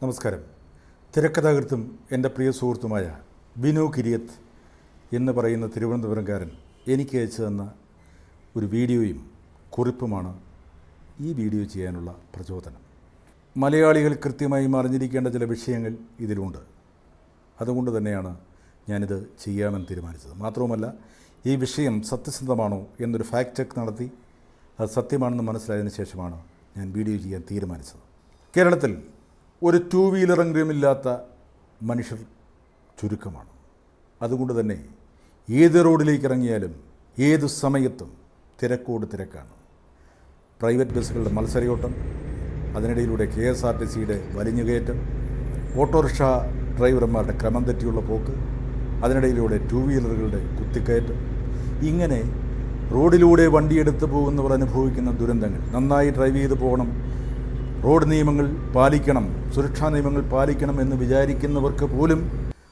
നമസ്കാരം. തിരക്കഥാകൃത്തും എൻ്റെ പ്രിയ സുഹൃത്തുമായ ബിനു കിരിയത്ത് എന്ന് പറയുന്ന തിരുവനന്തപുരംകാരൻ എനിക്ക് അയച്ചു തന്ന ഒരു വീഡിയോയും കുറിപ്പുമാണ് ഈ വീഡിയോ ചെയ്യാനുള്ള പ്രചോദനം. മലയാളികൾ കൃത്യമായി അറിഞ്ഞിരിക്കേണ്ട ചില വിഷയങ്ങൾ ഇതിലുണ്ട്. അതുകൊണ്ട് തന്നെയാണ് ഞാനിത് ചെയ്യാമെന്ന് തീരുമാനിച്ചത്. മാത്രവുമല്ല, ഈ വിഷയം സത്യസന്ധമാണോ എന്നൊരു ഫാക്ട് ചെക്ക് നടത്തി അത് സത്യമാണെന്ന് മനസ്സിലായതിനു ശേഷമാണ് ഞാൻ വീഡിയോ ചെയ്യാൻ തീരുമാനിച്ചത്. കേരളത്തിൽ ഒരു ടൂ വീലറെങ്കിലും ഇല്ലാത്ത മനുഷ്യർ ചുരുക്കമാണ്. അതുകൊണ്ട് തന്നെ ഏത് റോഡിലേക്ക് ഇറങ്ങിയാലും ഏത് സമയത്തും തിരക്കോട് തിരക്കാണ്. പ്രൈവറ്റ് ബസ്സുകളുടെ മത്സരയോട്ടം, അതിനിടയിലൂടെ KSRTCയുടെ വലിഞ്ഞുകയറ്റം, ഓട്ടോറിക്ഷ ഡ്രൈവർമാരുടെ ക്രമം തെറ്റിയുള്ള പോക്ക്, അതിനിടയിലൂടെ ടൂ വീലറുകളുടെ കുത്തിക്കയറ്റം, ഇങ്ങനെ റോഡിലൂടെ വണ്ടിയെടുത്ത് പോകുന്നവർ അനുഭവിക്കുന്ന ദുരന്തങ്ങൾ. നന്നായി ഡ്രൈവ് ചെയ്ത് പോകണം, റോഡ് നിയമങ്ങൾ പാലിക്കണം, സുരക്ഷാ നിയമങ്ങൾ പാലിക്കണം എന്ന് വിചാരിക്കുന്നവർക്ക് പോലും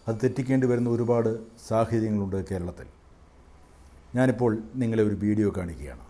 അത് തെറ്റിക്കേണ്ടി വരുന്ന ഒരുപാട് സാഹചര്യങ്ങളുണ്ട് കേരളത്തിൽ. ഞാനിപ്പോൾ നിങ്ങളെ ഒരു വീഡിയോ കാണിക്കുകയാണ്.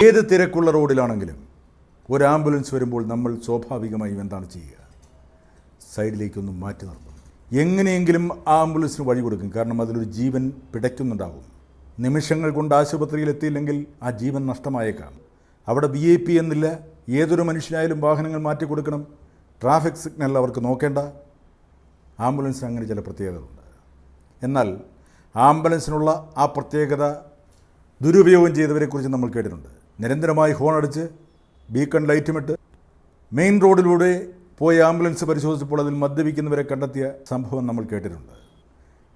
ഏത് തിരക്കുള്ള റോഡിലാണെങ്കിലും ഒരു ആംബുലൻസ് വരുമ്പോൾ നമ്മൾ സ്വാഭാവികമായും എന്താണ് ചെയ്യുക? സൈഡിലേക്കൊന്നും മാറ്റി നിർത്തും. എങ്ങനെയെങ്കിലും ആ ആംബുലൻസിന് വഴി കൊടുക്കും. കാരണം അതിലൊരു ജീവൻ പിടയ്ക്കുന്നുണ്ടാകും. നിമിഷങ്ങൾ കൊണ്ട് ആശുപത്രിയിൽ എത്തിയില്ലെങ്കിൽ ആ ജീവൻ നഷ്ടമായേക്കാം. അവിടെ VIP എന്നില്ല. ഏതൊരു മനുഷ്യനായാലും വാഹനങ്ങൾ മാറ്റി കൊടുക്കണം. ട്രാഫിക് സിഗ്നൽ അവർക്ക് നോക്കേണ്ട. ആംബുലൻസിന് അങ്ങനെ ചില പ്രത്യേകതകളുണ്ട്. എന്നാൽ ആംബുലൻസിനുള്ള ആ പ്രത്യേകത ദുരുപയോഗം ചെയ്തവരെക്കുറിച്ച് നമ്മൾ കേട്ടിട്ടുണ്ട്. നിരന്തരമായി ഹോൺ അടിച്ച് ബീക്കൺ ലൈറ്റുമിട്ട് മെയിൻ റോഡിലൂടെ പോയി ആംബുലൻസ് പരിശോധിച്ചപ്പോൾ അതിൽ മദ്യപിക്കുന്നവരെ കണ്ടെത്തിയ സംഭവം നമ്മൾ കേട്ടിട്ടുണ്ട്.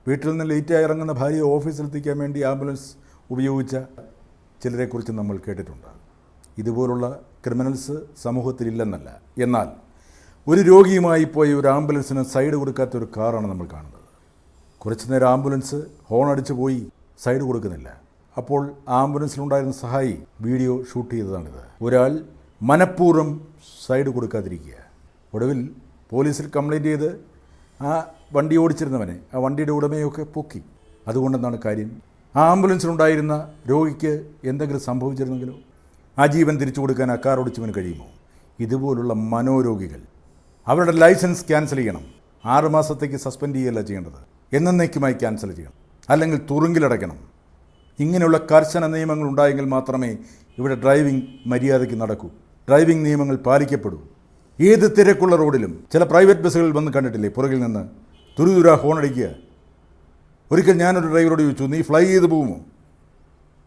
വീട്ടിൽ നിന്ന് ലേറ്റായി ഇറങ്ങുന്ന ഭാര്യയെ ഓഫീസിലെത്തിക്കാൻ വേണ്ടി ആംബുലൻസ് ഉപയോഗിച്ച ചിലരെക്കുറിച്ച് നമ്മൾ കേട്ടിട്ടുണ്ട്. ഇതുപോലുള്ള ക്രിമിനൽസ് സമൂഹത്തിലില്ലെന്നല്ല. എന്നാൽ ഒരു രോഗിയുമായി പോയി ഒരു ആംബുലൻസിന് സൈഡ് കൊടുക്കാത്ത ഒരു കാറാണ് നമ്മൾ കാണുന്നത്. കുറച്ചു നേരം ആംബുലൻസ് ഹോൺ അടിച്ച് പോയി സൈഡ് കൊടുക്കുന്നില്ല. അപ്പോൾ ആംബുലൻസിലുണ്ടായിരുന്ന സഹായി വീഡിയോ ഷൂട്ട് ചെയ്തതാണിത്. ഒരാൾ മനഃപൂർവ്വം സൈഡ് കൊടുക്കാതിരിക്കുക. ഒടുവിൽ പോലീസിൽ കംപ്ലയിൻ്റ് ചെയ്ത് ആ വണ്ടി ഓടിച്ചിരുന്നവനെ, ആ വണ്ടിയുടെ ഉടമയൊക്കെ പൊക്കി. അതുകൊണ്ടെന്താണ് കാര്യം? ആ ആംബുലൻസിലുണ്ടായിരുന്ന രോഗിക്ക് എന്തെങ്കിലും സംഭവിച്ചിരുന്നെങ്കിലോ? ആ ജീവൻ തിരിച്ചു കൊടുക്കാൻ ആ കാർ ഓടിച്ചവന് കഴിയുമോ? ഇതുപോലുള്ള മനോരോഗികൾ, അവരുടെ ലൈസൻസ് ക്യാൻസൽ ചെയ്യണം. 6 മാസത്തേക്ക് സസ്പെൻഡ് ചെയ്യുകയല്ല ചെയ്യേണ്ടത്, എന്നേക്കുമായി ക്യാൻസൽ ചെയ്യണം, അല്ലെങ്കിൽ തുറുങ്കിലടയ്ക്കണം. ഇങ്ങനെയുള്ള കർശന നിയമങ്ങൾ ഉണ്ടായെങ്കിൽ മാത്രമേ ഇവിടെ ഡ്രൈവിംഗ് മര്യാദയ്ക്ക് നടക്കൂ, ഡ്രൈവിംഗ് നിയമങ്ങൾ പാലിക്കപ്പെടൂ. ഏത് തിരക്കുള്ള റോഡിലും ചില പ്രൈവറ്റ് ബസ്സുകൾ വന്ന് കണ്ടിട്ടില്ലേ, പുറകിൽ നിന്ന് തുരുതുരാ ഹോണടിക്കുക. ഒരിക്കൽ ഞാനൊരു ഡ്രൈവറോട് ചോദിച്ചു, നീ ഫ്ലൈ ചെയ്ത് പോകുമോ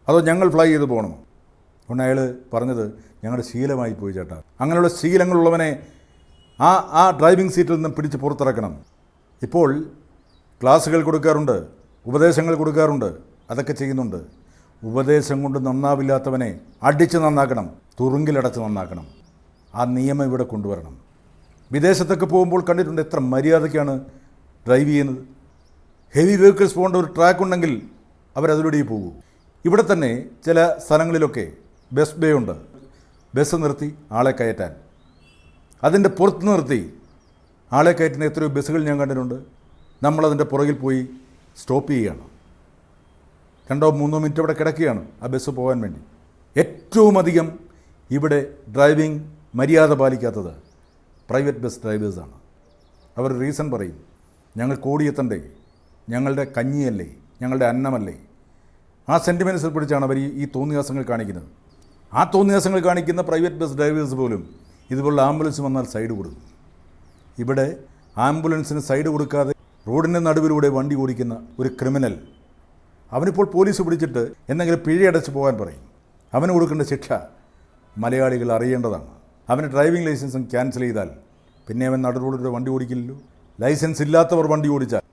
അതോ ഞങ്ങൾ ഫ്ലൈ ചെയ്ത് പോകണമോ? അതുകൊണ്ട് അയാൾ പറഞ്ഞത്, ഞങ്ങളുടെ ശീലമായി പോയി ചേട്ടാ. അങ്ങനെയുള്ള ശീലങ്ങളുള്ളവനെ ആ ഡ്രൈവിംഗ് സീറ്റിൽ നിന്ന് പിടിച്ച് പുറത്തിറക്കണം. ഇപ്പോൾ ക്ലാസ്സുകൾ കൊടുക്കാറുണ്ട്, ഉപദേശങ്ങൾ കൊടുക്കാറുണ്ട്, അതൊക്കെ ചെയ്യുന്നുണ്ട്. ഉപദേശം കൊണ്ട് നന്നാവില്ലാത്തവനെ അടിച്ച് നന്നാക്കണം, തുറുങ്കിലടച്ച് നന്നാക്കണം. ആ നിയമം ഇവിടെ കൊണ്ടുവരണം. വിദേശത്തൊക്കെ പോകുമ്പോൾ കണ്ടിട്ടുണ്ട് എത്ര മര്യാദയ്ക്കാണ് ഡ്രൈവ് ചെയ്യുന്നത്. ഹെവി വെഹിക്കിൾസ് പോകേണ്ട ഒരു ട്രാക്ക് ഉണ്ടെങ്കിൽ അവരതിലൂടെ പോകൂ. ഇവിടെ തന്നെ ചില സ്ഥലങ്ങളിലൊക്കെ ബസ് ബേ ഉണ്ട്. ബസ് നിർത്തി ആളെ കയറ്റാൻ, അതിൻ്റെ പുറത്ത് നിർത്തി ആളെ കയറ്റുന്ന എത്രയോ ബസ്സുകൾ ഞാൻ കണ്ടിട്ടുണ്ട്. നമ്മളതിൻ്റെ പുറകിൽ പോയി സ്റ്റോപ്പ് ചെയ്യുകയാണ്. 2-3 മിനിറ്റ് അവിടെ കിടക്കുകയാണ് ആ ബസ് പോകാൻ വേണ്ടി. ഏറ്റവും അധികം ഇവിടെ ഡ്രൈവിംഗ് മര്യാദ പാലിക്കാത്തത് പ്രൈവറ്റ് ബസ് ഡ്രൈവേഴ്സാണ്. അവർ റീസൺ പറയും, ഞങ്ങൾക്ക് ഓടിയെത്തണ്ടേ, ഞങ്ങളുടെ കഞ്ഞിയല്ലേ, ഞങ്ങളുടെ അന്നമല്ലേ. ആ സെൻറ്റിമെൻറ്റ്സിൽ പിടിച്ചാണ് അവർ ഈ തോന്നിയാസങ്ങൾ കാണിക്കുന്നത്. ആ തോന്നിയാസങ്ങൾ കാണിക്കുന്ന പ്രൈവറ്റ് ബസ് ഡ്രൈവേഴ്സ് പോലും ഇതുപോലുള്ള ആംബുലൻസ് വന്നാൽ സൈഡ് കൊടുക്കും. ഇവിടെ ആംബുലൻസിന് സൈഡ് കൊടുക്കാതെ റോഡിൻ്റെ നടുവിലൂടെ വണ്ടി ഓടിക്കുന്ന ഒരു ക്രിമിനൽ, അവനിപ്പോൾ പോലീസ് പിടിച്ചിട്ട് എന്തെങ്കിലും പിഴയടച്ച് പോകാൻ പറയും. അവന് കൊടുക്കേണ്ട ശിക്ഷ മലയാളികൾ അറിയേണ്ടതാണ്. അവന് ഡ്രൈവിംഗ് ലൈസൻസും ക്യാൻസൽ ചെയ്താൽ പിന്നെ അവൻ നടുറോഡിലൂടെ വണ്ടി ഓടിക്കില്ലല്ലോ. ലൈസൻസ് ഇല്ലാത്തവർ വണ്ടി ഓടിച്ചാൽ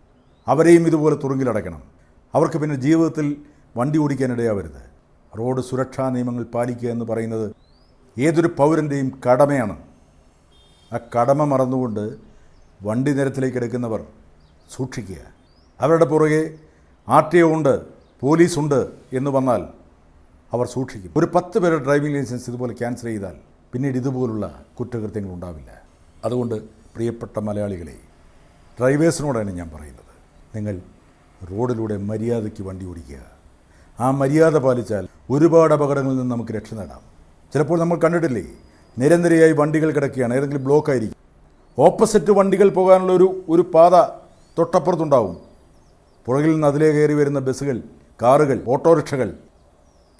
അവരെയും ഇതുപോലെ തുറുങ്കിലടയ്ക്കണം. അവർക്ക് പിന്നെ ജീവിതത്തിൽ വണ്ടി ഓടിക്കാനിടയാവരുത്. റോഡ് സുരക്ഷാ നിയമങ്ങൾ പാലിക്കുക എന്ന് പറയുന്നത് ഏതൊരു പൗരൻ്റെയും കടമയാണ്. ആ കടമ മറന്നുകൊണ്ട് വണ്ടി നിരത്തിലേക്ക് എടുക്കുന്നവർ സൂക്ഷിക്കുക. അവരുടെ പുറകെ RTO ഉണ്ട്, പോലീസുണ്ട് എന്ന് വന്നാൽ അവർ സൂക്ഷിക്കും. ഒരു 10 പേരുടെ ഡ്രൈവിംഗ് ലൈസൻസ് ഇതുപോലെ ക്യാൻസൽ ചെയ്താൽ പിന്നീട് ഇതുപോലുള്ള കുറ്റകൃത്യങ്ങൾ ഉണ്ടാവില്ല. അതുകൊണ്ട് പ്രിയപ്പെട്ട മലയാളികളെ, ഡ്രൈവേഴ്സിനോടാണ് ഞാൻ പറയുന്നത്, നിങ്ങൾ റോഡിലൂടെ മര്യാദയ്ക്ക് വണ്ടി ഓടിക്കുക. ആ മര്യാദ പാലിച്ചാൽ ഒരുപാട് അപകടങ്ങളിൽ നിന്ന് നമുക്ക് രക്ഷ നേടാം. ചിലപ്പോൾ നമ്മൾ കണ്ടിട്ടില്ലേ, നിരന്തരമായി വണ്ടികൾ കിടക്കുകയാണ്, ഏതെങ്കിലും ബ്ലോക്ക് ആയിരിക്കും. ഓപ്പോസിറ്റ് വണ്ടികൾ പോകാനുള്ള ഒരു പാത തൊട്ടപ്പുറത്തുണ്ടാവും. പുറകിൽ നിന്ന് അതിലേ കയറി വരുന്ന ബസ്സുകൾ, കാറുകൾ, ഓട്ടോറിക്ഷകൾ,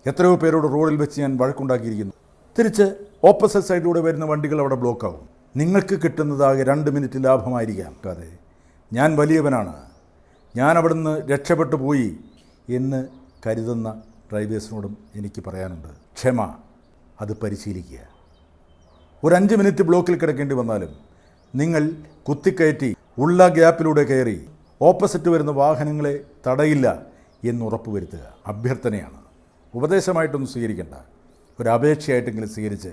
എത്രയോ പേരോട് റോഡിൽ വെച്ച് ഞാൻ വഴക്കുണ്ടാക്കിയിരിക്കുന്നു. തിരിച്ച് ഓപ്പോസിറ്റ് സൈഡിലൂടെ വരുന്ന വണ്ടികൾ അവിടെ ബ്ലോക്കാവും. നിങ്ങൾക്ക് കിട്ടുന്നതാകെ 2 മിനിറ്റ് ലാഭമായിരിക്കാം. അതെ, ഞാൻ വലിയവനാണ്, ഞാൻ അവിടുന്ന് രക്ഷപ്പെട്ടു പോയി എന്ന് കരുതുന്ന ഡ്രൈവേഴ്സിനോടും എനിക്ക് പറയാനുണ്ട്, ക്ഷമ, അത് പരിശീലിക്കുക. ഒരു 5 മിനിറ്റ് ബ്ലോക്കിൽ കിടക്കേണ്ടി വന്നാലും നിങ്ങൾ കുത്തിക്കയറ്റി ഉള്ള ഗ്യാപ്പിലൂടെ കയറി ഓപ്പോസിറ്റ് വരുന്ന വാഹനങ്ങളെ തടയില്ല എന്ന് ഉറപ്പുവരുത്തുക. അഭ്യർത്ഥനയാണ്, ഉപദേശമായിട്ടൊന്നും സ്വീകരിക്കേണ്ട, ഒരു അപേക്ഷയായിട്ടെങ്കിലും സ്വീകരിച്ച്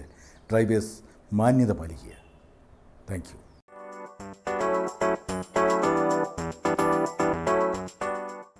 ഡ്രൈവേഴ്സ് മാന്യത പാലിക്കുക. Thank you.